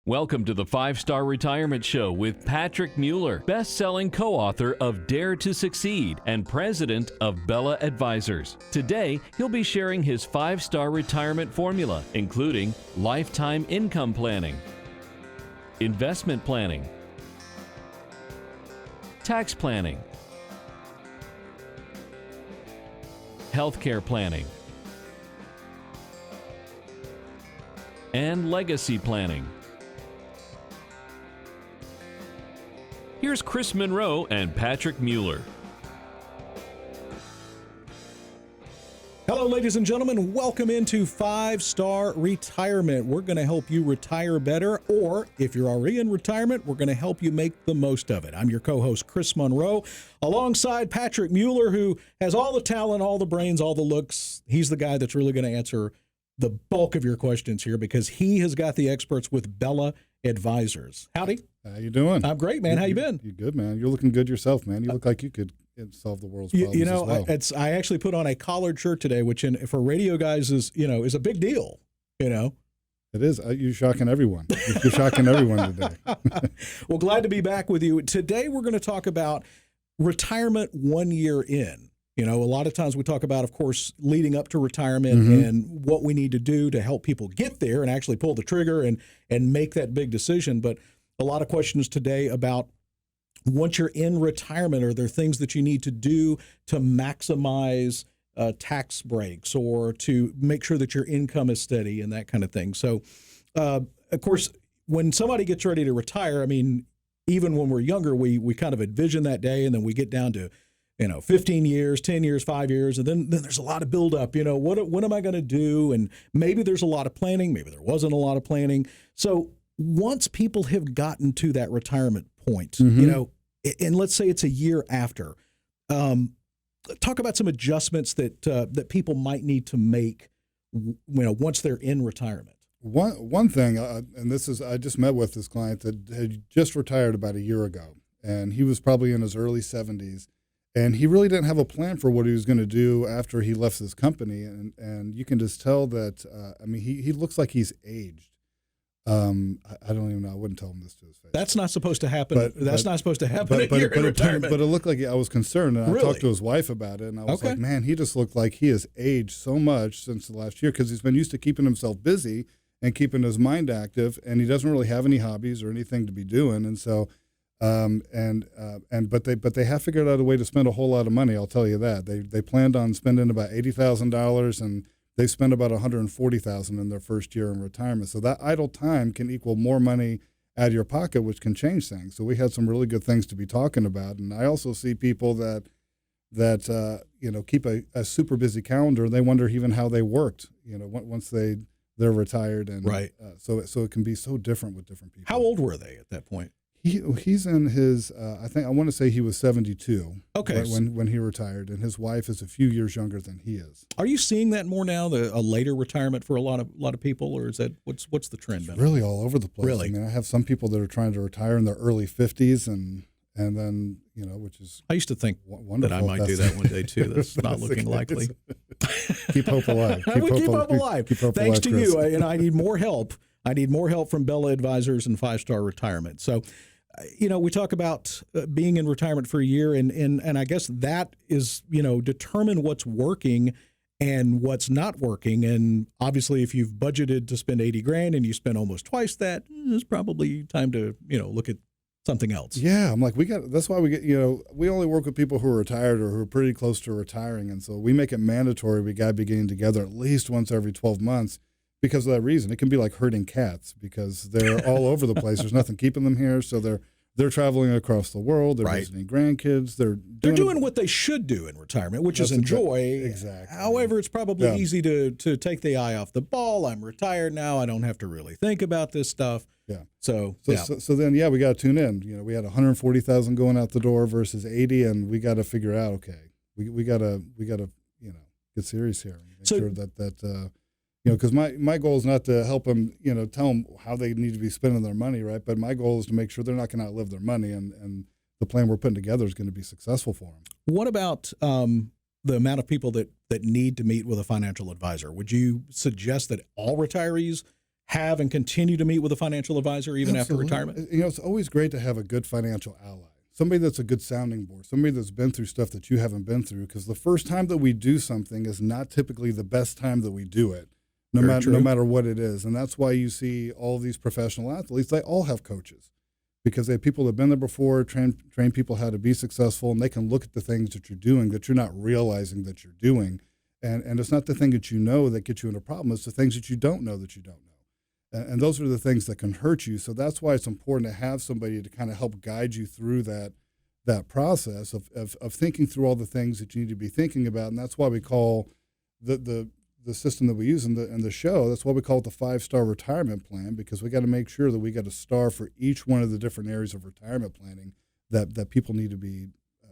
Welcome to the 5-Star Retirement Show with Patrick Mueller, best-selling co-author of Dare to Succeed and president of Bella Advisors. Today, he'll be sharing his 5-star retirement formula, including lifetime income planning, investment planning, tax planning, healthcare planning, and legacy planning. Here's Chris Monroe and Patrick Mueller. Hello, ladies and gentlemen. Welcome into 5-Star Retirement. We're going to help you retire better, or if you're already in retirement, we're going to help you make the most of it. I'm your co-host, Chris Monroe, alongside Patrick Mueller, who has all the talent, all the brains, all the looks. He's the guy that's really going to answer the bulk of your questions here because he has got the experts with Bella Advisors. Howdy. How you doing? I'm great, man. How you been? You good, man? You're looking good yourself, man. You look like you could solve the world's problems you know, as well. I actually put on a collared shirt today, which for radio guys is a big deal. It is. You're shocking everyone. You're shocking everyone today. Well, glad to be back with you. Today we're going to talk about retirement 1 year in. A lot of times we talk about, of course, leading up to retirement and what we need to do to help people get there and actually pull the trigger and make that big decision. But a lot of questions today about once you're in retirement, are there things that you need to do to maximize tax breaks or to make sure that your income is steady and that kind of thing? So, of course, when somebody gets ready to retire, I mean, even when we're younger, we kind of envision that day, and then we get down to 15 years, 10 years, 5 years, and then there's a lot of buildup. What am I going to do? And maybe there's a lot of planning. Maybe there wasn't a lot of planning. So once people have gotten to that retirement point, and let's say it's a year after, talk about some adjustments that people might need to make, once they're in retirement. One thing, and this is, I just met with this client that had just retired about a year ago, and he was probably in his early 70s. And he really didn't have a plan for what he was going to do after he left this company. And you can just tell that, he looks like he's aged. I don't even know. I wouldn't tell him this to his face. That's not supposed to happen. That's not supposed to happen in retirement. But it looked like I was concerned. And really? I talked to his wife about it. And I was like, man, he just looked like he has aged so much since the last year because he's been used to keeping himself busy and keeping his mind active. And he doesn't really have any hobbies or anything to be doing. And so... but they have figured out a way to spend a whole lot of money. I'll tell you that they planned on spending about $80,000, and they spent about $140,000 in their first year in retirement. So that idle time can equal more money out of your pocket, which can change things. So we had some really good things to be talking about. And I also see people that keep a super busy calendar. They wonder even how they worked. Once they're retired, and right. So it can be so different with different people. How old were they at that point? He's in his, I want to say he was 72. Okay. When he retired, and his wife is a few years younger than he is. Are you seeing that more now, a later retirement for a lot of people, or is that what's the trend? It's really all over the place. Really? I mean, I have some people that are trying to retire in their early 50s, and then which is I used to think wonderful. that I might do that one day too. That's not looking likely. Keep hope alive. Keep hope alive. Thanks to Chris. you, and I need more help. I need more help from Bella Advisors and 5-Star Retirement. So. We talk about being in retirement for a year, and I guess that is, determine what's working and what's not working. And obviously, if you've budgeted to spend $80,000 and you spend almost twice that, it's probably time to, look at something else. Yeah, I'm like, that's why we get, we only work with people who are retired or who are pretty close to retiring. And so we make it mandatory. We got to be getting together at least once every 12 months. Because of that reason. It can be like herding cats because they're all over the place. There's nothing keeping them here, so they're traveling across the world. They're visiting grandkids. They're doing what they should do in retirement, which is enjoy. Exactly. However, it's probably easy to take the eye off the ball. I'm retired now. I don't have to really think about this stuff. Yeah. So then we got to tune in. We had 140,000 going out the door versus 80, and we got to figure out. Okay, we got to get serious here. Make sure that. Because my goal is not to help them, tell them how they need to be spending their money, right? But my goal is to make sure they're not going to outlive their money, and the plan we're putting together is going to be successful for them. What about the amount of people that need to meet with a financial advisor? Would you suggest that all retirees have and continue to meet with a financial advisor even Absolutely. after retirement? It's always great to have a good financial ally, somebody that's a good sounding board, somebody that's been through stuff that you haven't been through, because the first time that we do something is not typically the best time that we do it, no matter what it is. And that's why you see all these professional athletes, they all have coaches, because they have people that have been there before, train people how to be successful, and they can look at the things that you're doing that you're not realizing that you're doing. And it's not the thing that you know that gets you into a problem, it's the things that you don't know that you don't know. And those are the things that can hurt you. So that's why it's important to have somebody to kind of help guide you through that process of thinking through all the things that you need to be thinking about. And that's why we call the system that we use in the show, that's why we call it the 5-star retirement plan, because we got to make sure that we got a star for each one of the different areas of retirement planning that people need to be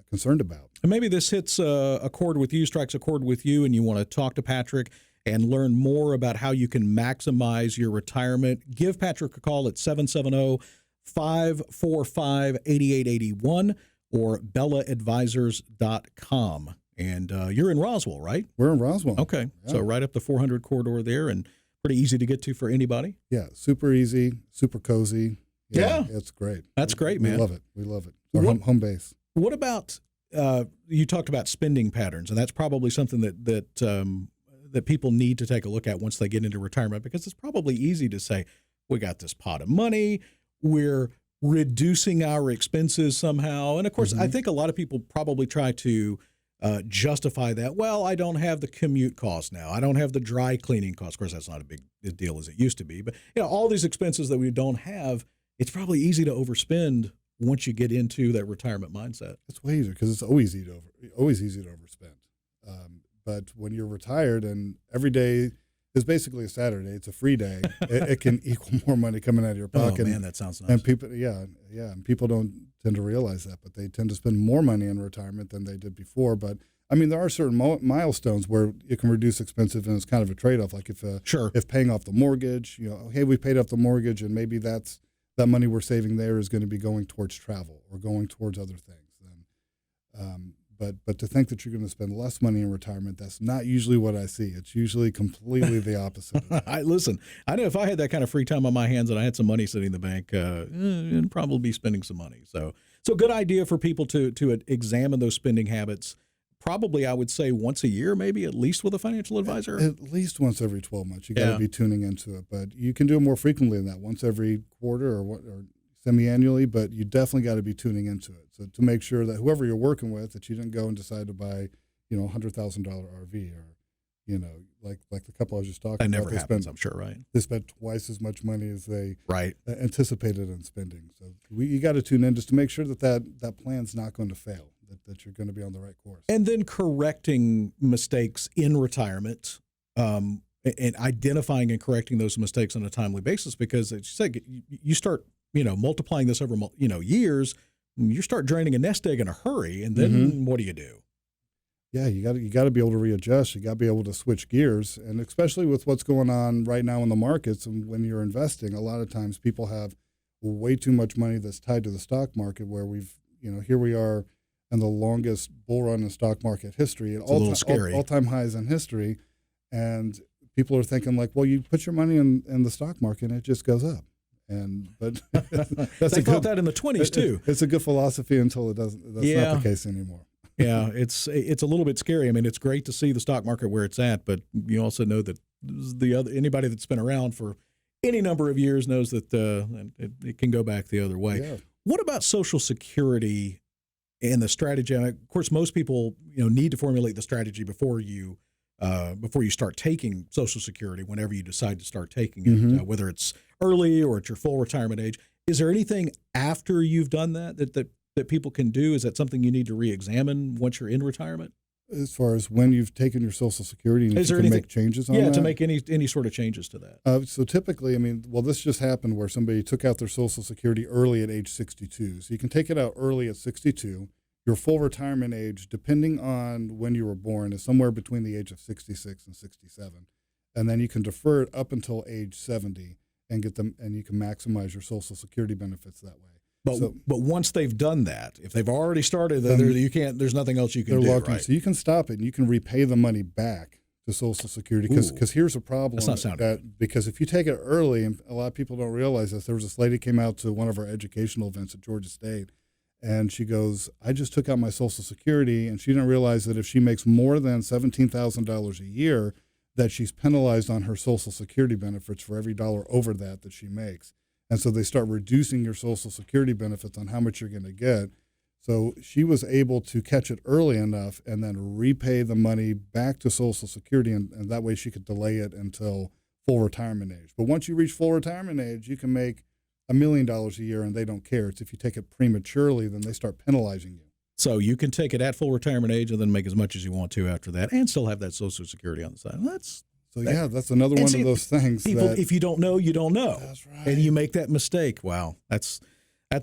concerned about. And maybe this hits a chord with you, strikes a chord with you, and you want to talk to Patrick and learn more about how you can maximize your retirement. Give Patrick a call at 770-545-8881 or bellaadvisors.com. And you're in Roswell, right? We're in Roswell. Okay. Yeah. So right up the 400 corridor there, and pretty easy to get to for anybody. Yeah, super easy, super cozy. Yeah. It's great. That's great, man. We love it. We love it. Our home base. What about you talked about spending patterns, and that's probably something that people need to take a look at once they get into retirement, because it's probably easy to say, we got this pot of money, we're reducing our expenses somehow. And of course, I think a lot of people probably try to justify that. Well, I don't have the commute cost now. I don't have the dry cleaning cost. Of course, that's not a big deal as it used to be. But all these expenses that we don't have, it's probably easy to overspend once you get into that retirement mindset. It's way easier because it's always easy to overspend. But when you're retired and every day is basically a Saturday, it's a free day, it can equal more money coming out of your pocket. Oh man, that sounds nice. And people, and people don't tend to realize that, but they tend to spend more money in retirement than they did before. But I mean, there are certain milestones where it can reduce expenses, and it's kind of a trade-off. Like if paying off the mortgage, hey, we paid off the mortgage, and maybe that money we're saving there is going to be going towards travel or going towards other things. But to think that you're going to spend less money in retirement, that's not usually what I see. It's usually completely the opposite. Listen, I know if I had that kind of free time on my hands and I had some money sitting in the bank, I'd probably be spending some money. So good idea for people to examine those spending habits. Probably, I would say once a year, maybe at least with a financial advisor. At least once every 12 months. You got to be tuning into it, but you can do it more frequently than that, once every quarter or semi-annually. But you definitely got to be tuning into it. So to make sure that whoever you're working with, that you didn't go and decide to buy, $100,000 RV or, like the couple I was just talking about. That never happens, I'm sure, right? They spent twice as much money as they anticipated in spending. So you got to tune in just to make sure that plan's not going to fail. That you're going to be on the right course. And then correcting mistakes in retirement and identifying and correcting those mistakes on a timely basis, because as you said, you start, multiplying this over, years, you start draining a nest egg in a hurry, and then what do you do? Yeah, you got to be able to readjust. You got to be able to switch gears, and especially with what's going on right now in the markets, and when you're investing, a lot of times people have way too much money that's tied to the stock market, where here we are in the longest bull run in stock market history, and all-time highs in history, and people are thinking like, well, you put your money in the stock market and it just goes up. But they thought that in the 20s too. It's a good philosophy until it doesn't. That's not the case anymore. Yeah, it's a little bit scary. I mean, it's great to see the stock market where it's at, but you also know that anybody that's been around for any number of years knows that it can go back the other way. Yeah. What about Social Security and the strategy? And of course, most people need to formulate the strategy before you start taking Social Security. Whenever you decide to start taking it, whether it's early or at your full retirement age, is there anything after you've done that people can do? Is that something you need to re-examine once you're in retirement? As far as when you've taken your Social Security, and you can make changes on that? Yeah, to make any sort of changes to that. So typically, this just happened where somebody took out their Social Security early at age 62. So you can take it out early at 62. Your full retirement age, depending on when you were born, is somewhere between the age of 66 and 67. And then you can defer it up until age 70 and get them, and you can maximize your Social Security benefits that way. But once they've done that, if they've already started, there's nothing else you can do. Locked in. So you can stop it and you can repay the money back to Social Security because here's a problem. That's not sounding because if you take it early, and a lot of people don't realize this, there was this lady came out to one of our educational events at Georgia State, and she goes, I just took out my Social Security, and she didn't realize that if she makes more than $17,000 a year, that she's penalized on her Social Security benefits for every dollar over that she makes. And so they start reducing your Social Security benefits on how much you're going to get. So she was able to catch it early enough and then repay the money back to Social Security, and that way she could delay it until full retirement age. But once you reach full retirement age, you can make $1 million a year, and they don't care. It's if you take it prematurely, then they start penalizing you. So you can take it at full retirement age and then make as much as you want to after that and still have that Social Security on the side. That's another one of those things. People, if you don't know, you don't know. That's right. And you make that mistake. Wow, that's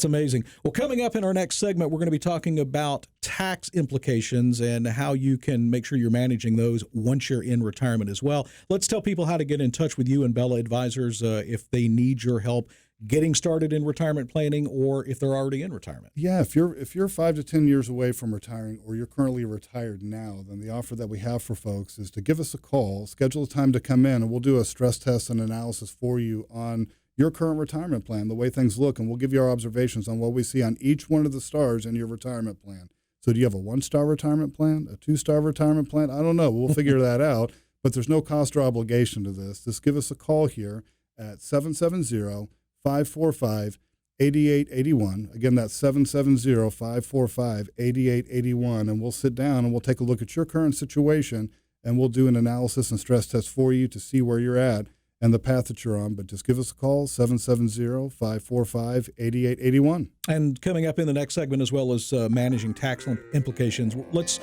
amazing. Well, coming up in our next segment, we're going to be talking about tax implications and how you can make sure you're managing those once you're in retirement as well. Let's tell people how to get in touch with you and Bella Advisors if they need your help getting started in retirement planning or if they're already in retirement. Yeah, if you're 5 to 10 years away from retiring or you're currently retired now, then the offer that we have for folks is to give us a call, schedule a time to come in, and we'll do a stress test and analysis for you on your current retirement plan, the way things look, and we'll give you our observations on what we see on each one of the stars in your retirement plan. So do you have a 1-star retirement plan, a 2-star retirement plan? I don't know. We'll figure that out, but there's no cost or obligation to this. Just give us a call here at 770-545-8881. Again, that's 770-545-8881, and we'll sit down and we'll take a look at your current situation, and we'll do an analysis and stress test for you to see where you're at and the path that you're on. But just give us a call, 770-545-8881. And coming up in the next segment, as well as managing tax implications, let's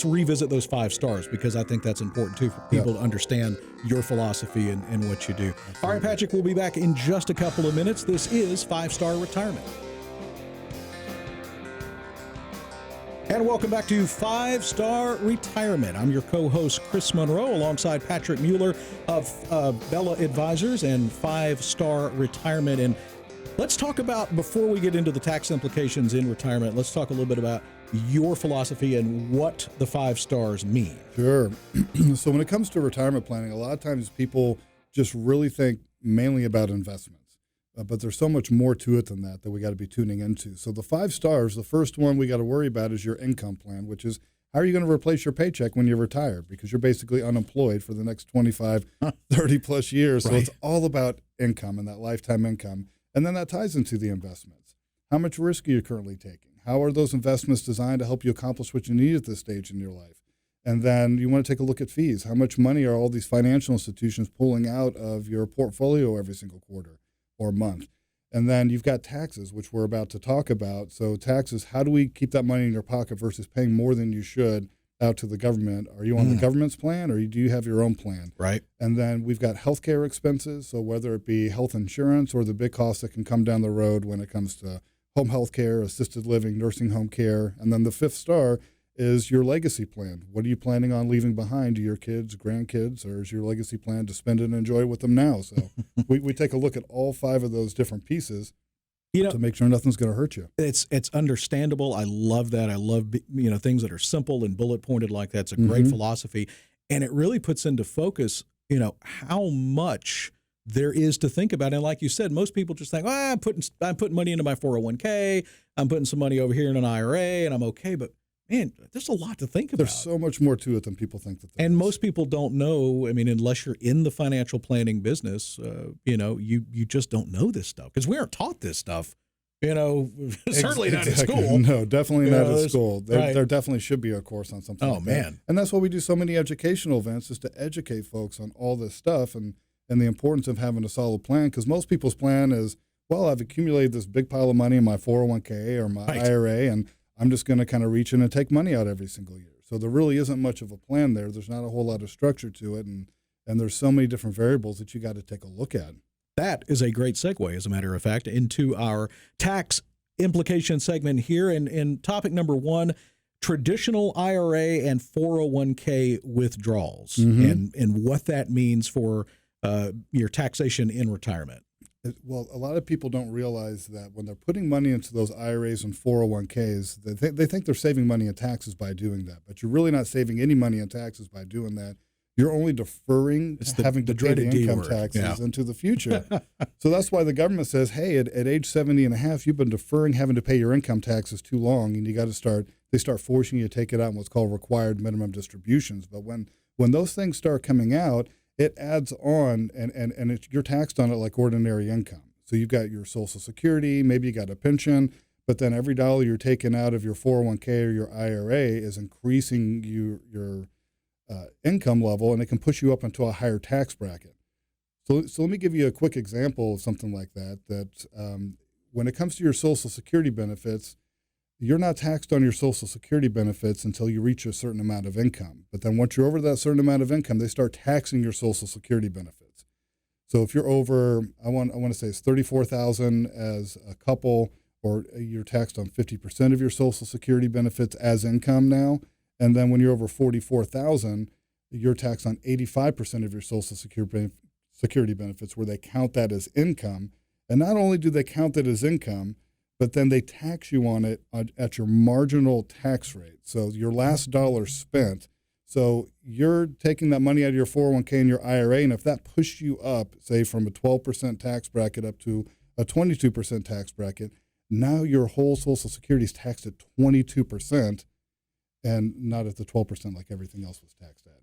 revisit those 5 stars, because I think that's important too for people to understand your philosophy and what you do. Absolutely. All right, Patrick, we'll be back in just a couple of minutes. This is 5-Star Retirement. And welcome back to 5-Star Retirement. I'm your co-host, Chris Monroe, alongside Patrick Mueller of Bella Advisors and 5-Star Retirement. And let's talk about, before we get into the tax implications in retirement, let's talk a little bit about your philosophy and what the 5 stars mean. Sure. So when it comes to retirement planning, a lot of times people just really think mainly about investments. But there's so much more to it than that we got to be tuning into. So the 5 stars, the first one we got to worry about is your income plan, which is how are you going to replace your paycheck when you're retired? Because you're basically unemployed for the next 25, 30 plus years. So It's all about income and that lifetime income. And then that ties into the investments. How much risk are you currently taking? How are those investments designed to help you accomplish what you need at this stage in your life? And then you want to take a look at fees. How much money are all these financial institutions pulling out of your portfolio every single quarter or month? And then you've got taxes, which we're about to talk about. So taxes, how do we keep that money in your pocket versus paying more than you should out to the government? Are you on the government's plan, or do you have your own plan? Right. And then we've got healthcare expenses. So whether it be health insurance or the big costs that can come down the road when it comes to home health care, assisted living, nursing home care. And then the 5th star is your legacy plan. What are you planning on leaving behind to your kids, grandkids, or is your legacy plan to spend it and enjoy it with them now? So we take a look at all 5 of those different pieces to make sure nothing's going to hurt you. It's understandable. I love that. I love things that are simple and bullet pointed like that. It's a great philosophy, and it really puts into focus how much there is to think about. And like you said, most people just think, I'm putting money into my 401k, I'm putting some money over here in an IRA, and I'm okay. But man, there's a lot to think about. There's so much more to it than people think that there is. And most people don't know. I mean, unless you're in the financial planning business, you just don't know this stuff, because we aren't taught this stuff. Certainly not at school. No, definitely not at school. There definitely should be a course on something like man. that. And that's why we do so many educational events, is to educate folks on all this stuff and the importance of having a solid plan. Because most people's plan is, well, I've accumulated this big pile of money in my 401k or my IRA, and I'm just going to kind of reach in and take money out every single year. So there really isn't much of a plan there. There's not a whole lot of structure to it, and there's so many different variables that you got to take a look at. That is a great segue, as a matter of fact, into our tax implication segment here. And topic number 1, traditional IRA and 401k withdrawals, and what that means for your taxation in retirement. Well, a lot of people don't realize that when they're putting money into those IRAs and 401ks, they think they're saving money in taxes by doing that. But you're really not saving any money in taxes by doing that. you're only deferring having to pay the dreaded D income word. taxes into the future. So that's why the government says, hey, at age 70 and a half, you've been deferring having to pay your income taxes too long, and you got to start. They start forcing you to take it out in what's called required minimum distributions. But when those things start coming out, it adds on, and you're taxed on it like ordinary income. So you've got your Social Security, maybe you got a pension, but then every dollar you're taking out of your 401k or your IRA is increasing your income level, and it can push you up into a higher tax bracket. So let me give you a quick example of something like that. When it comes to your Social Security benefits, you're not taxed on your Social Security benefits until you reach a certain amount of income. But then once you're over that certain amount of income, they start taxing your Social Security benefits. So if you're over, I want to say it's $34,000 as a couple, or you're taxed on 50% of your Social Security benefits as income now. And then when you're over $44,000, you're taxed on 85% of your Social Security benefits, where they count that as income. And not only do they count that as income, but then they tax you on it at your marginal tax rate. So your last dollar spent. So you're taking that money out of your 401k and your IRA, and if that pushed you up, say from a 12% tax bracket up to a 22% tax bracket, now your whole Social Security is taxed at 22% and not at the 12% like everything else was taxed at.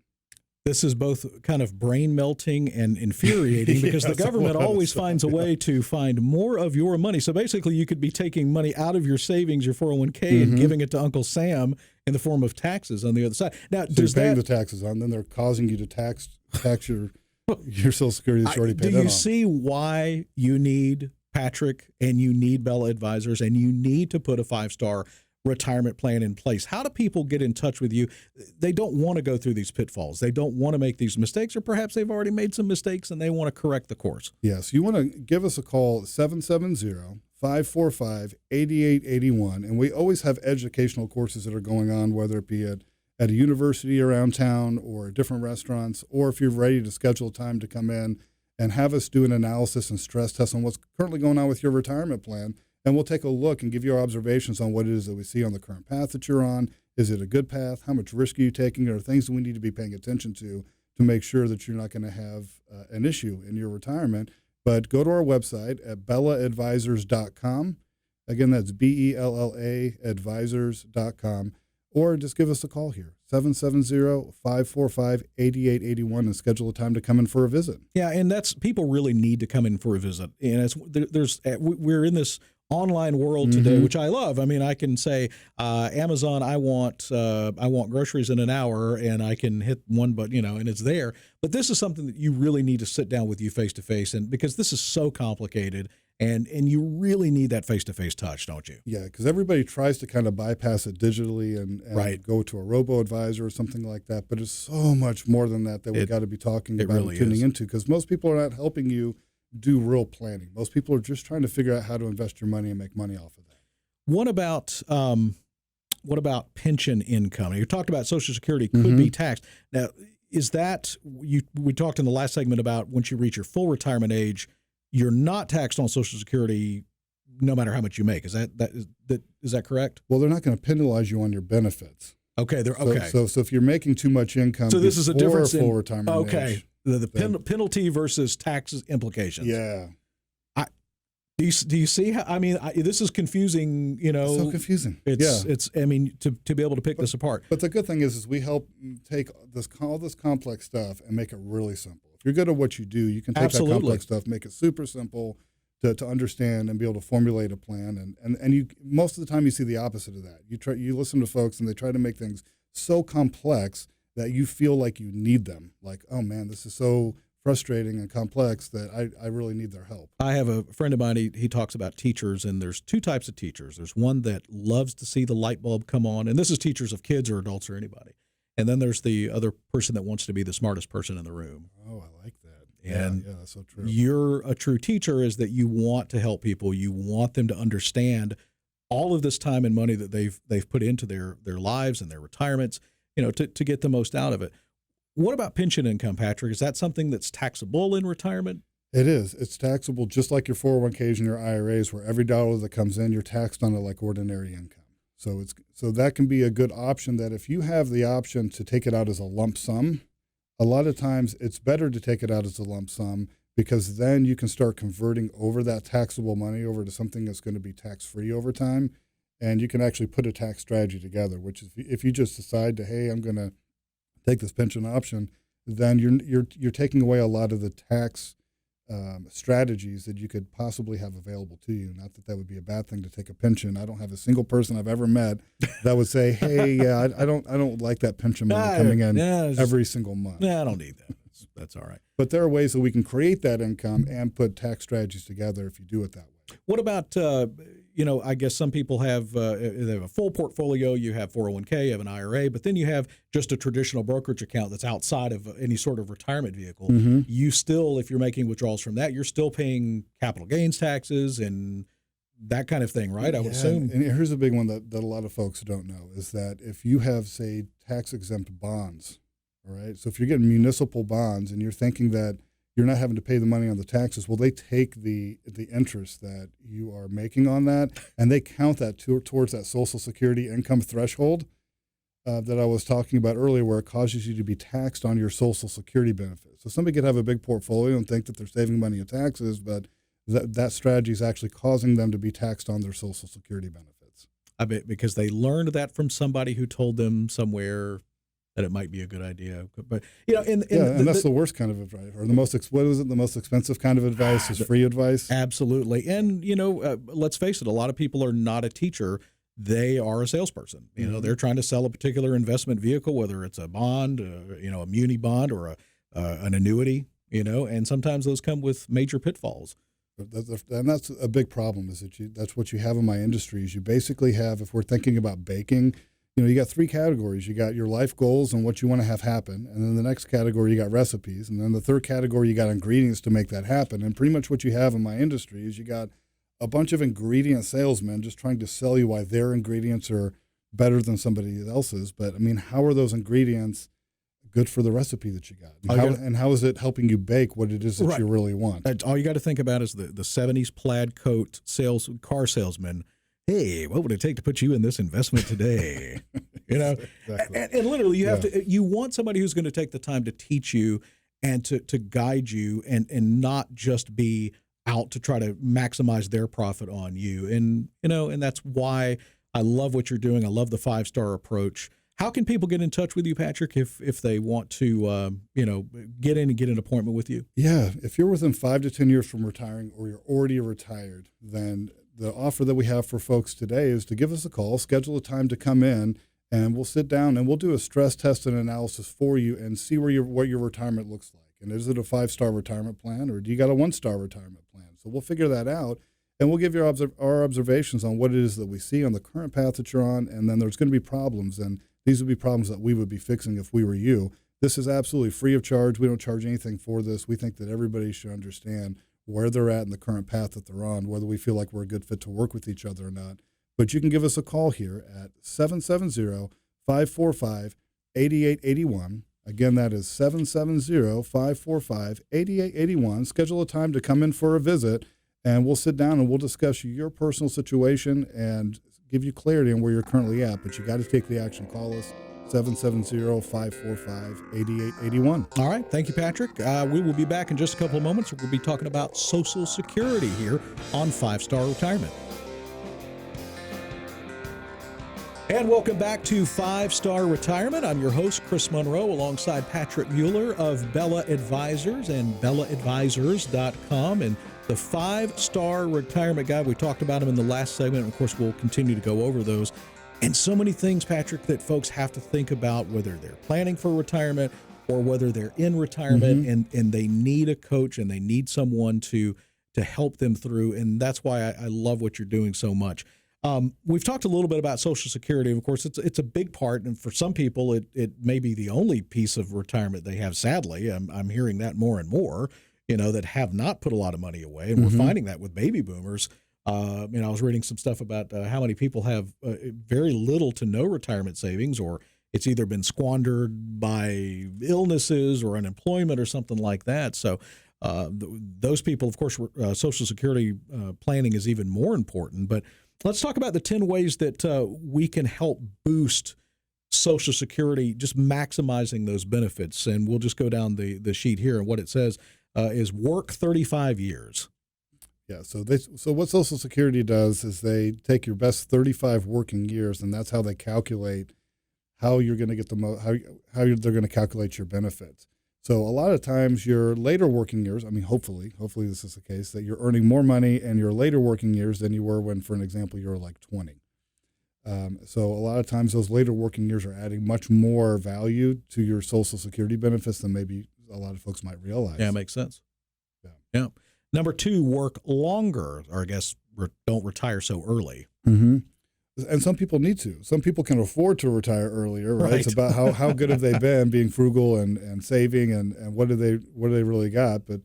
This is both kind of brain melting and infuriating because the government always finds a way to find more of your money. So basically, you could be taking money out of your savings, your 401k, and giving it to Uncle Sam in the form of taxes on the other side. Now, so you're paying the taxes on, then they're causing you to tax your Social Security that you already paid on. Do you on. see why you need Patrick and you need Bella Advisors and you need to put a 5-star retirement plan in place? How do people get in touch with you? They don't want to go through these pitfalls. They don't want to make these mistakes, or perhaps they've already made some mistakes and they want to correct the course. Yes, you want to give us a call, 770-545-8881. And we always have educational courses that are going on, whether it be at a university around town or at different restaurants, or if you're ready to schedule time to come in and have us do an analysis and stress test on what's currently going on with your retirement plan. And we'll take a look and give you our observations on what it is that we see on the current path that you're on. Is it a good path? How much risk are you taking? Are things that we need to be paying attention to make sure that you're not going to have an issue in your retirement? But go to our website at bellaadvisors.com. Again, that's BELLA advisors.com. Or just give us a call here, 770-545-8881, and schedule a time to come in for a visit. Yeah, and that's, people really need to come in for a visit. And we're in this online world today, which I love. I mean, I can say, Amazon, I want groceries in an hour, and I can hit one button, and it's there. But this is something that you really need to sit down with you face to face, and because this is so complicated, and you really need that face to face touch, don't you? Yeah, because everybody tries to kind of bypass it digitally and right. Go to a robo-advisor or something like that. But it's so much more than that we've got to be talking about really and tuning into, because most people are not helping you do real planning. Most people are just trying to figure out how to invest your money and make money off of that. What about pension income? You talked about Social Security could be taxed. Now, is that, we talked in the last segment about once you reach your full retirement age, you're not taxed on Social Security no matter how much you make. Is that correct? Well, they're not going to penalize you on your benefits. Okay, okay. So if you're making too much income, so this is a difference full retirement age. The penalty versus taxes implications. Yeah. Do you see how? I mean, this is confusing. It's so confusing. It's. I mean, to be able to pick this apart. But the good thing is we help take all this complex stuff and make it really simple. If you're good at what you do, you can take that complex stuff, make it super simple to understand and be able to formulate a plan. And you, most of the time you see the opposite of that. You listen to folks and they try to make things so complex that you feel like you need them. Like, oh man, this is so frustrating and complex that I really need their help. I have a friend of mine, he talks about teachers, and there's two types of teachers. There's one that loves to see the light bulb come on, and this is teachers of kids or adults or anybody. And then there's the other person that wants to be the smartest person in the room. Oh, I like that. And yeah, that's so true. You're a true teacher is that you want to help people. You want them to understand all of this time and money that they've put into their lives and their retirements, to get the most out of it. What about pension income, Patrick? Is that something that's taxable in retirement? It is. It's taxable just like your 401ks and your IRAs, where every dollar that comes in, you're taxed on it like ordinary income. So that can be a good option, that if you have the option to take it out as a lump sum, a lot of times it's better to take it out as a lump sum, because then you can start converting over that taxable money over to something that's going to be tax-free over time. And you can actually put a tax strategy together, which is if you just decide to, hey, I'm going to take this pension option, then you're taking away a lot of the tax strategies that you could possibly have available to you. Not that that would be a bad thing to take a pension. I don't have a single person I've ever met that would say, hey, yeah, I don't like that pension money coming in every single month. Yeah, I don't need that. That's all right. But there are ways that we can create that income and put tax strategies together if you do it that way. What about, I guess some people have they have a full portfolio. You have 401k, you have an IRA, but then you have just a traditional brokerage account that's outside of any sort of retirement vehicle. Mm-hmm. You still, if you're making withdrawals from that, you're still paying capital gains taxes and that kind of thing, right? I would assume. And here's a big one that a lot of folks don't know is that if you have, say, tax-exempt bonds, all right, so if you're getting municipal bonds and you're thinking that you're not having to pay the money on the taxes, well, they take the interest that you are making on that, and they count that towards that Social Security income threshold that I was talking about earlier, where it causes you to be taxed on your Social Security benefits. So somebody could have a big portfolio and think that they're saving money in taxes, but that strategy is actually causing them to be taxed on their Social Security benefits. I bet because they learned that from somebody who told them somewhere that it might be a good idea. But, and that's the worst kind of advice, or the most expensive kind of advice is free advice. Absolutely. And, let's face it, a lot of people are not a teacher. They are a salesperson. They're trying to sell a particular investment vehicle, whether it's a bond, a muni bond or an annuity, and sometimes those come with major pitfalls. And that's a big problem is that that's what you have in my industry is you basically have, if we're thinking about baking, you got three categories. You got your life goals and what you want to have happen. And then the next category, you got recipes. And then the third category, you got ingredients to make that happen. And pretty much what you have in my industry is you got a bunch of ingredient salesmen just trying to sell you why their ingredients are better than somebody else's. But, how are those ingredients good for the recipe that you got? And how is it helping you bake what it is that you really want? All you got to think about is the 70s plaid coat car salesman. Hey, what would it take to put you in this investment today? Exactly. And literally you want somebody who's going to take the time to teach you and to guide you and not just be out to try to maximize their profit on you. And, and that's why I love what you're doing. I love the 5-star approach. How can people get in touch with you, Patrick, if they want to, get in and get an appointment with you? Yeah. If you're within 5 to 10 years from retiring or you're already retired, then the offer that we have for folks today is to give us a call, schedule a time to come in, and we'll sit down and we'll do a stress test and analysis for you and see what your retirement looks like. And is it a 5-star retirement plan or do you got a 1-star retirement plan? So we'll figure that out and we'll give you our observations on what it is that we see on the current path that you're on. And then there's going to be problems, and these would be problems that we would be fixing if we were you. This is absolutely free of charge. We don't charge anything for this. We think that everybody should understand where they're at in the current path that they're on, whether we feel like we're a good fit to work with each other or not. But you can give us a call here at 770-545-8881. Again, that is 770-545-8881. Schedule a time to come in for a visit, and we'll sit down and we'll discuss your personal situation and give you clarity on where you're currently at. But you got to take the action. Call us. 770-545-8881. All right. Thank you, Patrick. We will be back in just a couple of moments. We'll be talking about Social Security here on 5-Star Retirement. And welcome back to 5-Star Retirement. I'm your host, Chris Monroe, alongside Patrick Mueller of Bella Advisors and BellaAdvisors.com. And the 5-Star Retirement Guide, we talked about them in the last segment. And of course, we'll continue to go over those. And so many things, Patrick, that folks have to think about, whether they're planning for retirement or whether they're in retirement, and they need a coach and they need someone to help them through. And that's why I love what you're doing so much. We've talked a little bit about Social Security. Of course, it's a big part, and for some people, it may be the only piece of retirement they have. Sadly, I'm hearing that more and more, that have not put a lot of money away, and we're finding that with baby boomers. I was reading some stuff about how many people have very little to no retirement savings, or it's either been squandered by illnesses or unemployment or something like that. So those people, of course, Social Security planning is even more important. But let's talk about the 10 ways that we can help boost Social Security, just maximizing those benefits. And we'll just go down the sheet here. And what it says is work 35 years. Yeah. So what Social Security does is they take your best 35 working years, and that's how they calculate how you're going to get they're going to calculate your benefits. So a lot of times your later working years, I mean, hopefully this is the case, that you're earning more money in your later working years than you were when, for an example, you were like 20. So a lot of times those later working years are adding much more value to your Social Security benefits than maybe a lot of folks might realize. Yeah, it makes sense. Yeah. Number 2, work longer, or I guess don't retire so early. Mm-hmm. And some people need to. Some people can afford to retire earlier, right? It's about how good have they been being frugal and saving and what do they really got. But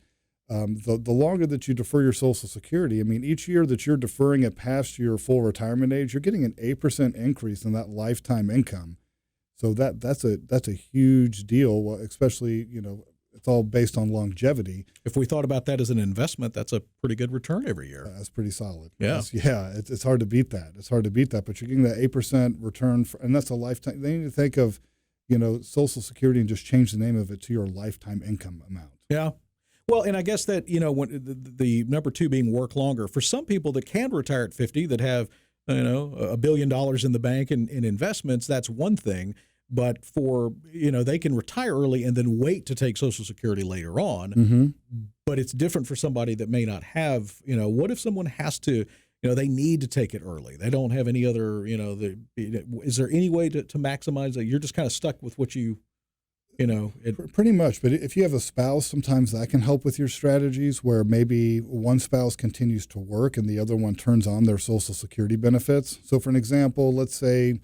the longer that you defer your Social Security, I mean, each year that you're deferring it past your full retirement age, you're getting an 8% increase in that lifetime income. So that's a huge deal, especially, it's all based on longevity. If we thought about that as an investment, that's a pretty good return every year. That's pretty solid. Yeah. It's hard to beat that. But you're getting that 8% return, and that's a lifetime. They need to think of, Social Security and just change the name of it to your lifetime income amount. Yeah. Well, and I guess that, when the number 2 being work longer, for some people that can retire at 50 that have, $1 billion in the bank in investments, that's one thing. But for, they can retire early and then wait to take Social Security later on. Mm-hmm. But it's different for somebody that may not have, what if someone has to, they need to take it early? They don't have any other, is there any way to maximize that? You're just kind of stuck with what pretty much. But if you have a spouse, sometimes that can help with your strategies where maybe one spouse continues to work and the other one turns on their Social Security benefits. So for an example, let's say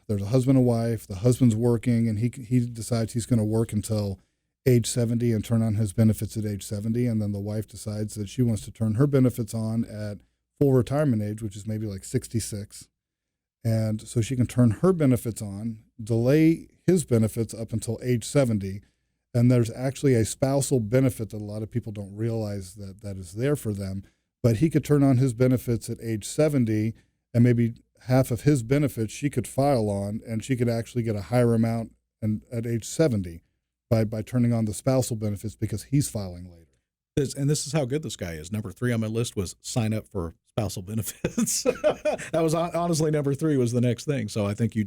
there's a husband and wife, the husband's working and he decides he's going to work until age 70 and turn on his benefits at age 70. And then the wife decides that she wants to turn her benefits on at full retirement age, which is maybe like 66. And so she can turn her benefits on, delay his benefits up until age 70. And there's actually a spousal benefit that a lot of people don't realize that is there for them. But he could turn on his benefits at age 70 and maybe half of his benefits she could file on, and she could actually get a higher amount at age 70 by turning on the spousal benefits because he's filing later. And this is how good this guy is. Number 3 on my list was sign up for spousal benefits. That was honestly number 3 was the next thing. So I think you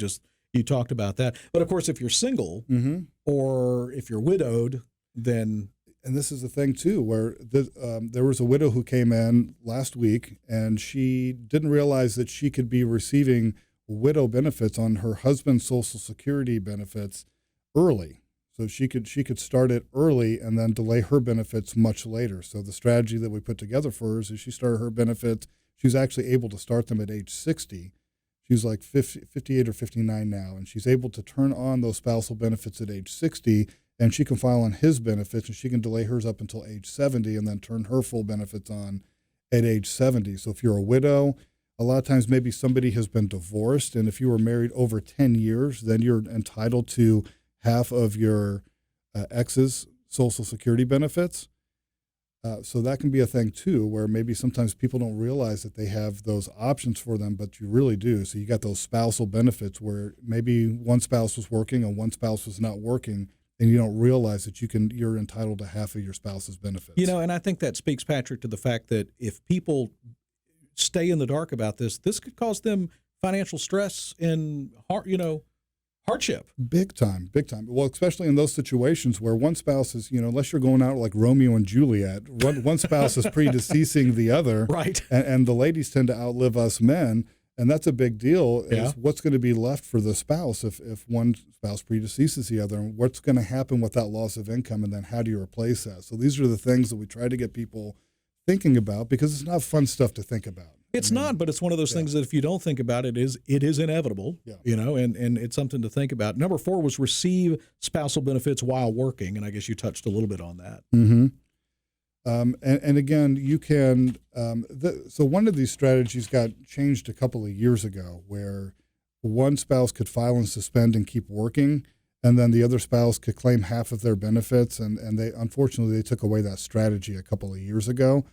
talked about that. But of course, if you're single mm-hmm. or if you're widowed, then. And this is the thing too, where there was a widow who came in last week and she didn't realize that she could be receiving widow benefits on her husband's Social Security benefits early. So she could start it early and then delay her benefits much later. So the strategy that we put together for her is she started her benefits. She was actually able to start them at age 60. She's like 58 or 59 now, and she's able to turn on those spousal benefits at age 60, and she can file on his benefits, and she can delay hers up until age 70 and then turn her full benefits on at age 70. So if you're a widow, a lot of times maybe somebody has been divorced, and if you were married over 10 years, then you're entitled to half of your ex's Social Security benefits. So that can be a thing too, where maybe sometimes people don't realize that they have those options for them, but you really do. So you got those spousal benefits where maybe one spouse was working and one spouse was not working, and you don't realize that you're entitled to half of your spouse's benefits. And I think that speaks, Patrick, to the fact that if people stay in the dark about this could cause them financial stress and hardship. Big time. Well, especially in those situations where one spouse is, unless you're going out like Romeo and Juliet, one spouse is predeceasing the other. Right. And the ladies tend to outlive us men. And that's a big deal is what's going to be left for the spouse if one spouse predeceases the other, and what's going to happen with that loss of income, and then how do you replace that? So these are the things that we try to get people thinking about because it's not fun stuff to think about. It's not, but it's one of those things that if you don't think about it, it is inevitable, and it's something to think about. Number 4 was receive spousal benefits while working, and I guess you touched a little bit on that. Mm-hmm. And again, you can, so one of these strategies got changed a couple of years ago where one spouse could file and suspend and keep working, and then the other spouse could claim half of their benefits, and unfortunately they took away that strategy a couple of years ago.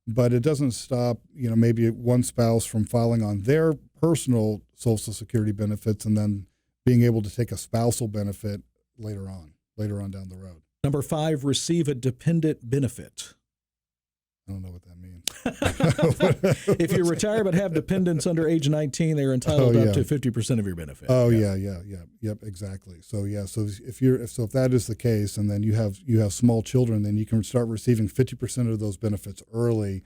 But it doesn't stop, maybe one spouse from filing on their personal Social Security benefits and then being able to take a spousal benefit later on down the road. Number 5, receive a dependent benefit. I don't know what that means. If you retire but have dependents under age 19, they're entitled up to 50% of your benefit. Yep, exactly. So if that is the case, and then you have small children, then you can start receiving 50% of those benefits early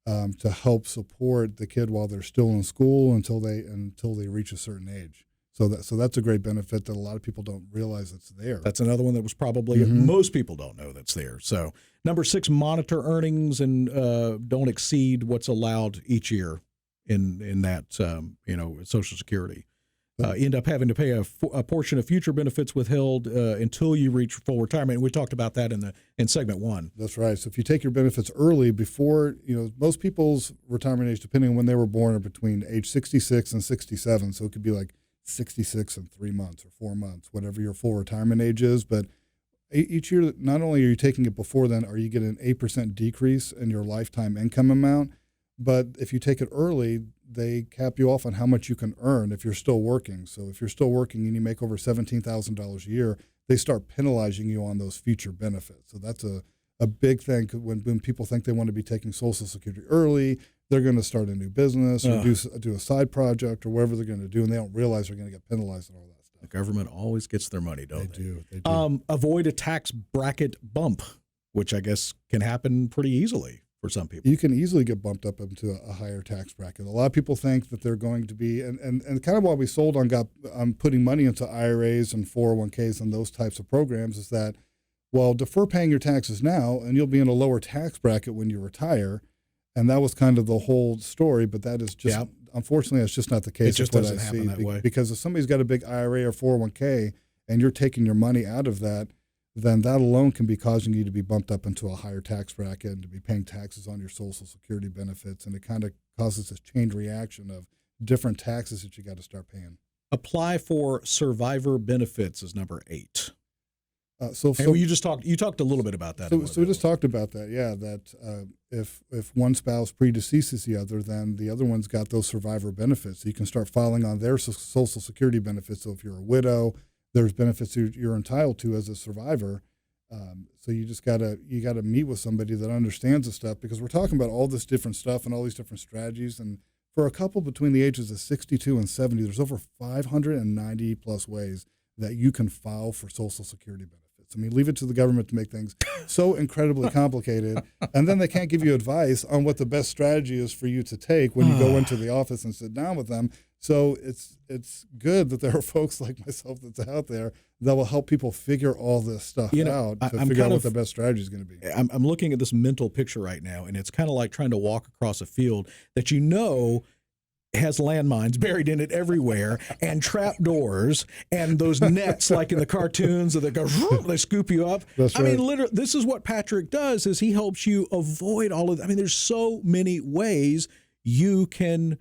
to help support the kid while they're still in school until they reach a certain age. So that's a great benefit that a lot of people don't realize it's there. That's another one that was probably most people don't know that's there. So number 6, monitor earnings and don't exceed what's allowed each year in that Social Security. End up having to pay a portion of future benefits withheld until you reach full retirement. And we talked about that in segment 1. That's right. So if you take your benefits early before, most people's retirement age, depending on when they were born, are between age 66 and 67. So it could be like 66 and 3 months or 4 months, whatever your full retirement age is. But each year, not only are you taking it before then, are you getting an 8% decrease in your lifetime income amount, but if you take it early, they cap you off on how much you can earn if you're still working. So if you're still working and you make over $17,000 a year, they start penalizing you on those future benefits. So that's a big thing. When people think they want to be taking Social Security early, they're going to start a new business or do a side project or whatever they're going to do, and they don't realize they're going to get penalized and all that stuff. The government always gets their money, don't they? They do. Avoid a tax bracket bump, which I guess can happen pretty easily for some people. You can easily get bumped up into a higher tax bracket. A lot of people think that they're going to be, and kind of why we sold on putting money into IRAs and 401ks and those types of programs is that, well, defer paying your taxes now and you'll be in a lower tax bracket when you retire. And that was kind of the whole story, but that is just, unfortunately, that's just not the case. It just doesn't happen that way. Because if somebody's got a big IRA or 401k and you're taking your money out of that, then that alone can be causing you to be bumped up into a higher tax bracket and to be paying taxes on your Social Security benefits. And it kind of causes this chain reaction of different taxes that you got to start paying. Apply for survivor benefits is number 8. So you talked a little bit about that. So we just talked about that, that if one spouse predeceases the other, then the other one's got those survivor benefits. So you can start filing on their Social Security benefits. So if you're a widow, there's benefits you're entitled to as a survivor. So you just gotta meet with somebody that understands the stuff, because we're talking about all this different stuff and all these different strategies. And for a couple between the ages of 62 and 70, there's over 590 plus ways that you can file for Social Security benefits. I mean, leave it to the government to make things so incredibly complicated, and then they can't give you advice on what the best strategy is for you to take when you go into the office and sit down with them. So it's good that there are folks like myself that's out there that will help people figure all this stuff out to figure out what the best strategy is going to be. I'm looking at this mental picture right now, and it's kind of like trying to walk across a field that has landmines buried in it everywhere, and trap doors, and those nets like in the cartoons that go, they scoop you up. That's right. I mean, literally, this is what Patrick does, is he helps you avoid all of that. I mean, there's so many ways you can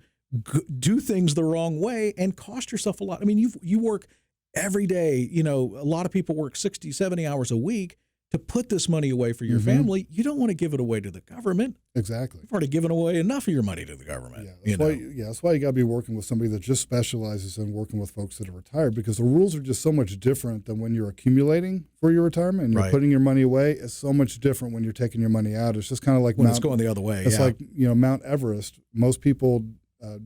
do things the wrong way and cost yourself a lot. I mean, you work every day. A lot of people work 60, 70 hours a week to put this money away for your family. You don't want to give it away to the government. Exactly. You've already given away enough of your money to the government. That's why you got to be working with somebody that just specializes in working with folks that are retired, because the rules are just so much different than when you're accumulating for your retirement and you're putting your money away. It's so much different when you're taking your money out. It's just kind of like when it's going the other way. It's like, Mount Everest. Most people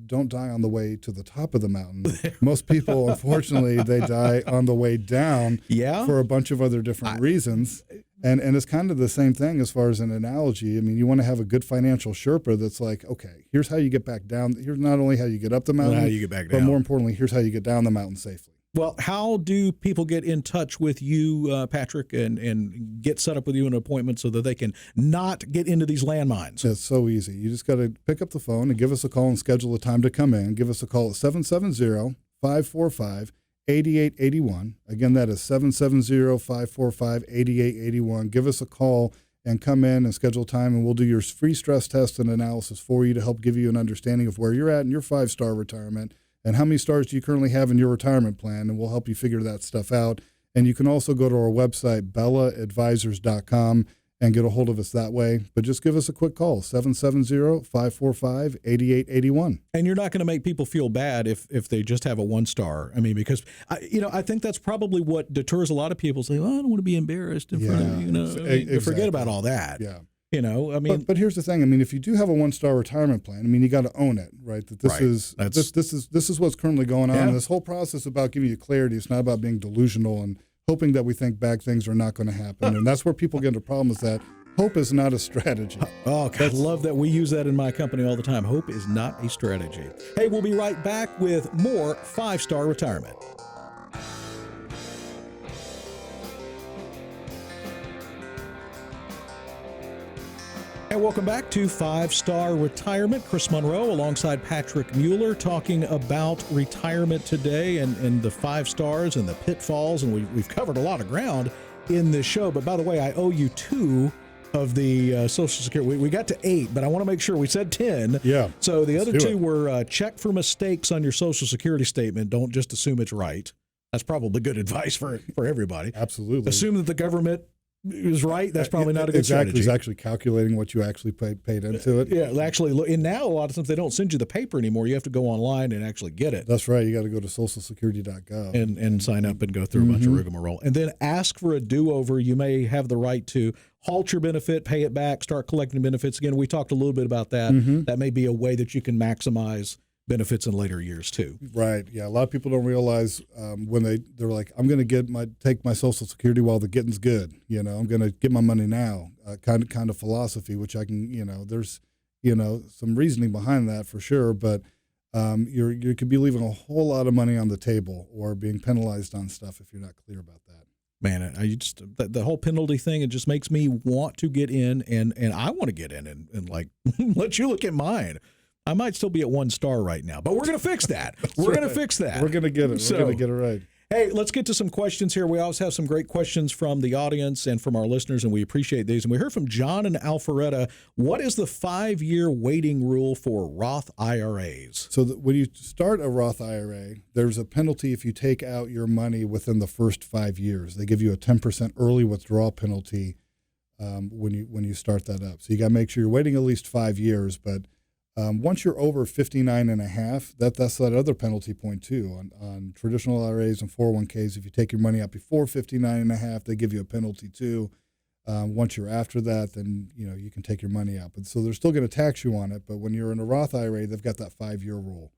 don't die on the way to the top of the mountain. Most people, unfortunately, they die on the way down for a bunch of other different reasons. And it's kind of the same thing as far as an analogy. I mean, you want to have a good financial Sherpa that's like, okay, here's how you get back down. Here's not only how you get up the mountain, how you get back down, but more importantly, here's how you get down the mountain safely. Well, how do people get in touch with you, Patrick, and get set up with you an appointment so that they can not get into these landmines? It's so easy. You just got to pick up the phone and give us a call and schedule a time to come in. Give us a call at 770-545-8881. Again, that is 770-545-8881. Give us a call and come in and schedule time, and we'll do your free stress test and analysis for you to help give you an understanding of where you're at in your 5-star retirement and how many stars do you currently have in your retirement plan, and we'll help you figure that stuff out. And you can also go to our website, bellaadvisors.com, and get a hold of us that way. But just give us a quick call, 770-545-8881. And you're not going to make people feel bad if they just have a 1-star. I mean, because I think that's probably what deters a lot of people. Say, well, I don't want to be embarrassed in front of you. Exactly. Forget about all that. Yeah. I mean, but here's the thing. I mean, if you do have a 1-star retirement plan, I mean, you got to own it, right? That this is what's currently going on. Yeah. And this whole process is about giving you clarity. It's not about being delusional and hoping that we think bad things are not going to happen. And that's where people get into problems, that hope is not a strategy. Oh, God, I love that. We use that in my company all the time. Hope is not a strategy. Hey, we'll be right back with more 5-Star Retirement. And welcome back to 5-Star Retirement. Chris Monroe alongside Patrick Mueller talking about retirement today and the 5 stars and the pitfalls. And we've covered a lot of ground in this show. But by the way, I owe you 2 of the Social Security. We got to 8, but I want to make sure we said 10. Yeah. So the other 2 were check for mistakes on your Social Security statement. Don't just assume it's right. That's probably good advice for everybody. Absolutely. Assume that the government is right. That's probably not a good strategy. He's actually calculating what you actually paid into it. Yeah, actually, and now a lot of times they don't send you the paper anymore. You have to go online and actually get it. That's right. You got to go to socialsecurity.gov and sign up and go through a bunch of rigmarole. And then ask for a do-over. You may have the right to halt your benefit, pay it back, start collecting benefits again. We talked a little bit about that. That may be a way that you can maximize benefits in later years too. Right. Yeah. A lot of people don't realize when they're like, I'm going to take my Social Security while the getting's good. I'm going to get my money now. Kind of philosophy, which I can. There's some reasoning behind that for sure, but you could be leaving a whole lot of money on the table or being penalized on stuff if you're not clear about that. Man, the whole penalty thing, it just makes me want to get in, and I want to get in and like let you look at mine. I might still be at 1 star right now, but we're going to fix that. We're going to fix that. We're going to get it. We're going to get it right. Hey, let's get to some questions here. We always have some great questions from the audience and from our listeners, and we appreciate these. And we heard from John and Alpharetta. What is the 5-year waiting rule for Roth IRAs? So when you start a Roth IRA, there's a penalty if you take out your money within the first 5 years. They give you a 10% early withdrawal penalty when you start that up. So you got to make sure you're waiting at least 5 years, but once you're over 59 and a half, that's that other penalty point too. On traditional IRAs and 401ks, if you take your money out before 59 and a half, they give you a penalty too. Once you're after that, then you can take your money out. But so they're still going to tax you on it. But when you're in a Roth IRA, they've got that 5-year rule.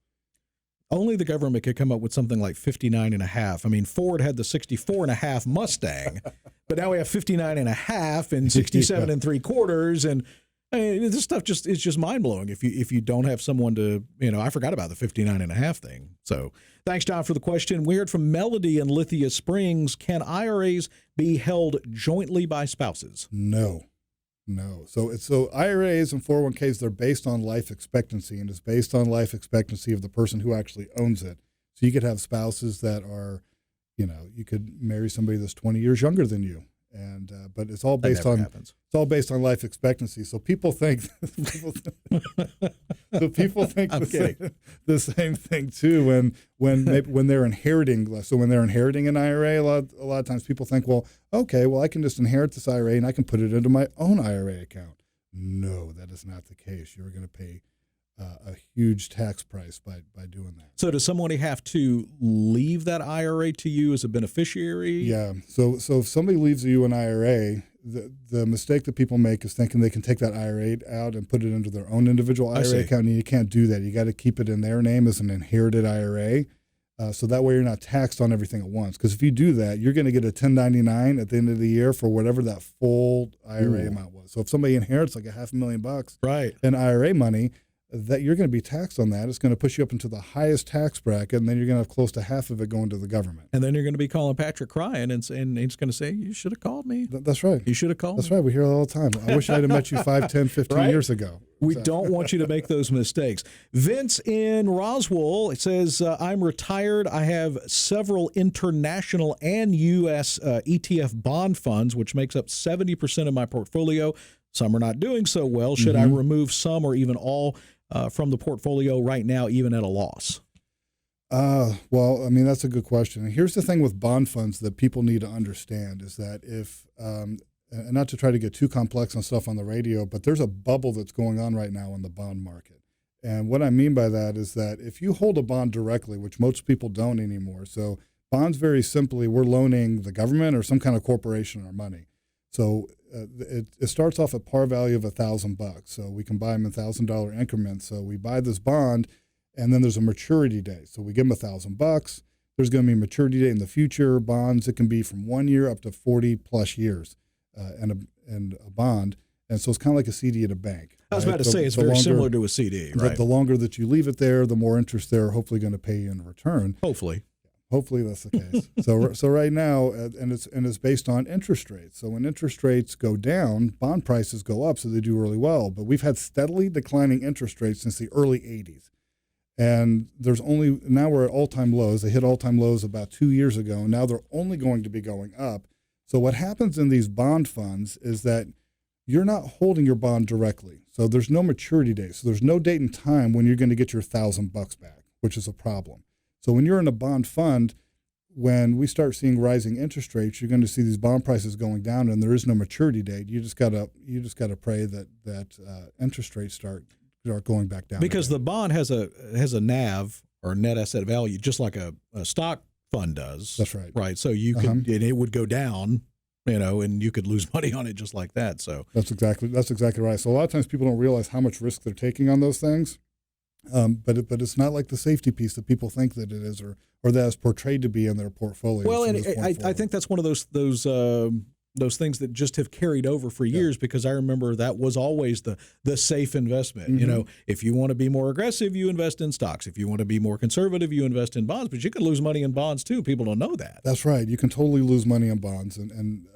Only the government could come up with something like 59 and a half. I mean, Ford had the 64 and a half Mustang, but now we have 59 and a half and 67 and 3/4 and. I mean, this stuff is just mind blowing if you don't have someone to, I forgot about the 59 and a half thing. So thanks, John, for the question. We heard from Melody in Lithia Springs. Can IRAs be held jointly by spouses? No. So IRAs and 401ks, they're based on life expectancy, and it's based on life expectancy of the person who actually owns it. So you could have spouses that are, you could marry somebody that's 20 years younger than you. And but it's all based on life expectancy. So people think the same thing too when they're inheriting. So when they're inheriting an IRA, a lot of times people think, well, okay, well I can just inherit this IRA and I can put it into my own IRA account. No, that is not the case. You're going to pay a huge tax price by doing that. So does somebody have to leave that IRA to you as a beneficiary? Yeah. So if somebody leaves you an IRA, the mistake that people make is thinking they can take that IRA out and put it into their own individual IRA account, and you can't do that. You got to keep it in their name as an inherited IRA. So that way you're not taxed on everything at once. Because if you do that, you're going to get a 1099 at the end of the year for whatever that full IRA amount was. So if somebody inherits like $500,000 right, in IRA money, that you're going to be taxed on that. It's going to push you up into the highest tax bracket, and then you're going to have close to half of it going to the government. And then you're going to be calling Patrick crying, and he's going to say, you should have called me. That's right. You should have called me. That's right. We hear it all the time. I wish I'd have met you 5, 10, 15 years ago. We don't want you to make those mistakes. Vince in Roswell says, I'm retired. I have several international and U.S. ETF bond funds, which makes up 70% of my portfolio. Some are not doing so well. Should I remove some or even all from the portfolio right now, even at a loss? Well, I mean, that's a good question. And here's the thing with bond funds that people need to understand is that if and not to try to get too complex on stuff on the radio, but there's a bubble that's going on right now in the bond market. And what I mean by that is that if you hold a bond directly, which most people don't anymore, so bonds very simply, we're loaning the government or some kind of corporation our money. So it starts off at par value of $1,000. So we can buy them in $1,000 increments. So we buy this bond, and then there's a maturity date. So we give them $1,000. There's going to be a maturity date in the future. Bonds, it can be from 1 year up to 40 plus years, and a bond. And so it's kind of like a CD at a bank. I was about to say it's very similar to a CD, right? The longer that you leave it there, the more interest they're hopefully going to pay you in return. Hopefully that's the case. So right now, and it's based on interest rates. So when interest rates go down, bond prices go up, so they do really well. But we've had steadily declining interest rates since the early 80s. And now we're at all-time lows. They hit all-time lows about 2 years ago, and now they're only going to be going up. So what happens in these bond funds is that you're not holding your bond directly. So there's no maturity date. So there's no date and time when you're going to get your $1,000 back, which is a problem. So when you're in a bond fund, when we start seeing rising interest rates, you're going to see these bond prices going down, and there is no maturity date. You just gotta pray that interest rates start going back down. Because again. the bond has a NAV, or net asset value, just like a stock fund does. That's right. Right. So you could, and it would go down, and you could lose money on it just like that. So that's exactly right. So a lot of times people don't realize how much risk they're taking on those things. But it's not like the safety piece that people think that it is, or that is portrayed to be in their portfolio. Well, and I think that's one of those things that just have carried over for years, because I remember that was always the safe investment. Mm-hmm. If you want to be more aggressive, you invest in stocks. If you want to be more conservative, you invest in bonds. But you can lose money in bonds too. People don't know that. That's right. You can totally lose money in bonds, and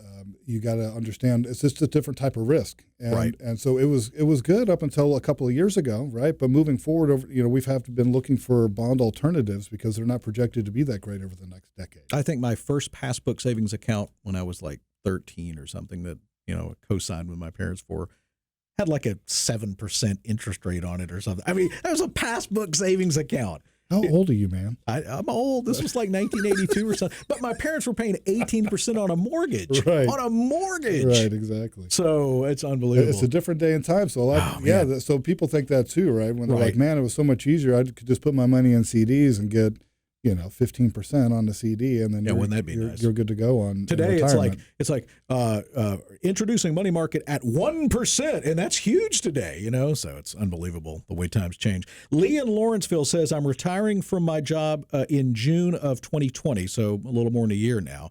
you got to understand it's just a different type of risk. And, right. And so it was good up until a couple of years ago, right? But moving forward, we've been looking for bond alternatives because they're not projected to be that great over the next decade. I think my first passbook savings account when I was like 13 or something that co-signed with my parents for had like a 7% interest rate on it or something. I mean, that was a passbook savings account. How old are you, man? I'm old. This was like 1982 or something. But my parents were paying 18% on a mortgage. Right. On a mortgage. Right, exactly. So it's unbelievable. It's a different day and time. So so people think that too, right? When they're like, man, it was so much easier. I could just put my money in CDs and get 15% on the CD, and then wouldn't that be nice? You're good to go on today. It's like introducing money market at 1%, and that's huge today. So it's unbelievable the way times change. Lee in Lawrenceville says, I'm retiring from my job in June of 2020, so a little more than a year now.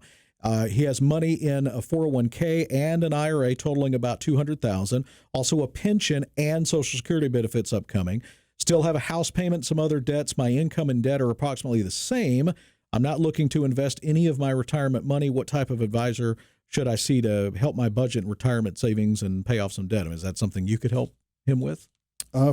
He has money in a 401k and an IRA totaling about $200,000, also a pension and Social Security benefits upcoming. Still have a house payment, some other debts. My income and debt are approximately the same. I'm not looking to invest any of my retirement money. What type of advisor should I see to help my budget and retirement savings and pay off some debt? Is that something you could help him with?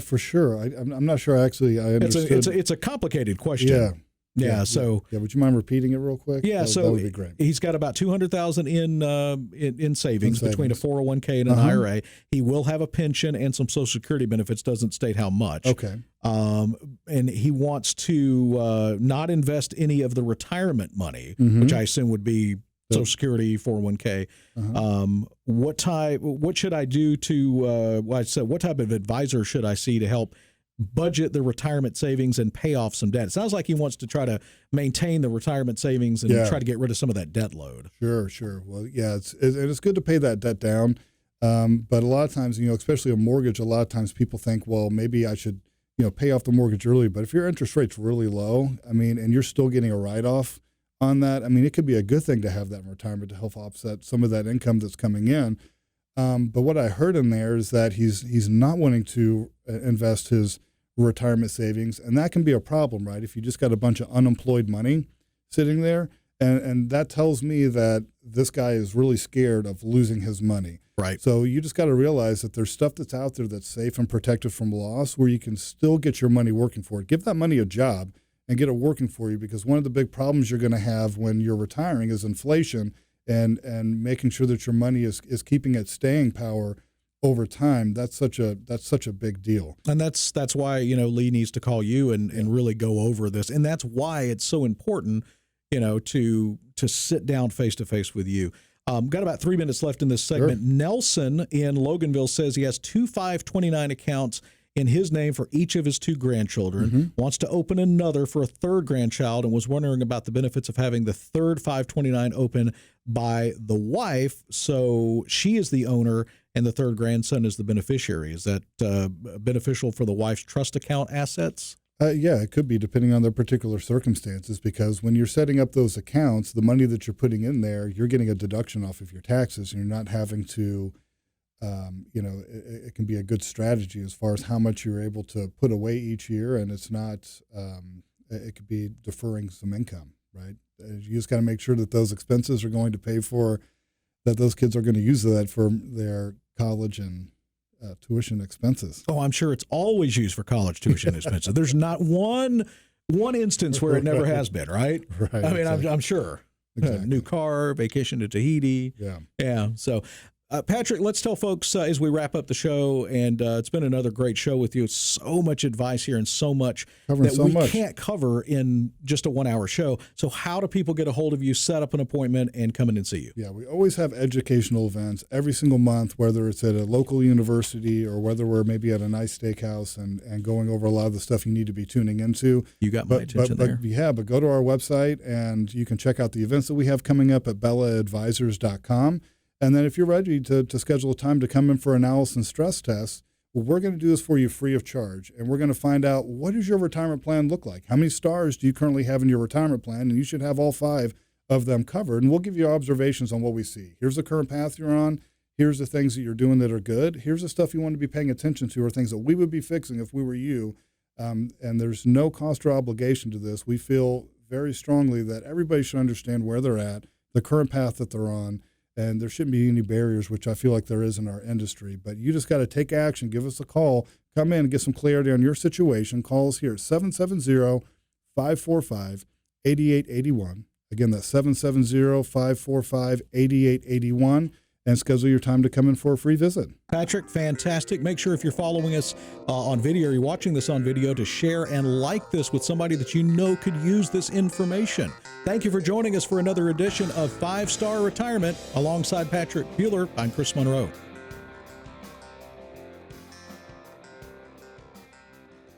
For sure. I'm not sure I understood. It's a complicated question. Yeah. So would you mind repeating it real quick? Yeah. That would be great. He's got about $200,000 in savings between a 401k and an IRA. He will have a pension and some Social Security benefits. Doesn't state how much. Okay. And he wants to not invest any of the retirement money, which I assume would be Social Security, 401k. What should I do to? What type of advisor should I see to help budget the retirement savings and pay off some debt? It sounds like he wants to try to maintain the retirement savings and try to get rid of some of that debt load. Sure. Well, yeah, it's good to pay that debt down. But a lot of times, especially a mortgage, a lot of times people think, well, maybe I should, pay off the mortgage early. But if your interest rate's really low, and you're still getting a write-off on that, it could be a good thing to have that in retirement to help offset some of that income that's coming in. But what I heard in there is that he's not wanting to invest his retirement savings, and that can be a problem, right? If you just got a bunch of unemployed money sitting there, and that tells me that this guy is really scared of losing his money. Right. So you just got to realize that there's stuff that's out there that's safe and protected from loss, where you can still get your money working for it. Give that money a job and get it working for you, because one of the big problems you're going to have when you're retiring is inflation, and making sure that your money is keeping its staying power over time. That's such a big deal. And that's why, Lee needs to call you and really go over this. And that's why it's so important, to sit down face to face with you. Got about 3 minutes left in this segment. Sure. Nelson in Loganville says he has 2 529 accounts in his name for each of his 2 grandchildren, wants to open another for a 3rd grandchild, and was wondering about the benefits of having the 3rd 529 open by the wife. So she is the owner and the 3rd grandson is the beneficiary. Is that beneficial for the wife's trust account assets? Yeah, it could be depending on their particular circumstances, because when you're setting up those accounts, the money that you're putting in there, you're getting a deduction off of your taxes, and you're not having to, it can be a good strategy as far as how much you're able to put away each year, and it's not, it could be deferring some income, right? You just got to make sure that those expenses are going to pay for, that those kids are going to use that for their college and tuition expenses. Oh, I'm sure it's always used for college tuition expenses. There's not one instance where it never has been, right? Right. I mean, exactly. I'm sure. Exactly. New car, vacation to Tahiti. Yeah. So, Patrick, let's tell folks as we wrap up the show, and it's been another great show with you. It's so much advice here and so much Covering that so we much. can't cover in just a 1-hour show. So how do people get a hold of you, set up an appointment, and come in and see you? Yeah, we always have educational events every single month, whether it's at a local university or whether we're maybe at a nice steakhouse and going over a lot of the stuff you need to be tuning into. You got my attention there. But go to our website and you can check out the events that we have coming up at bellaadvisors.com. And then if you're ready to schedule a time to come in for an Allison stress test, well, we're going to do this for you free of charge. And we're going to find out, what does your retirement plan look like? How many stars do you currently have in your retirement plan? And you should have all 5 of them covered. And we'll give you observations on what we see. Here's the current path you're on. Here's the things that you're doing that are good. Here's the stuff you want to be paying attention to, or things that we would be fixing if we were you. And there's no cost or obligation to this. We feel very strongly that everybody should understand where they're at, the current path that they're on, and there shouldn't be any barriers, which I feel like there is in our industry. But you just got to take action. Give us a call. Come in and get some clarity on your situation. Call us here at 770-545-8881. Again, that's 770-545-8881. And schedule your time to come in for a free visit. Patrick, fantastic. Make sure if you're following us on video or you're watching this on video to share and like this with somebody that you know could use this information. Thank you for joining us for another edition of 5 Star Retirement. Alongside Patrick Mueller, I'm Chris Monroe.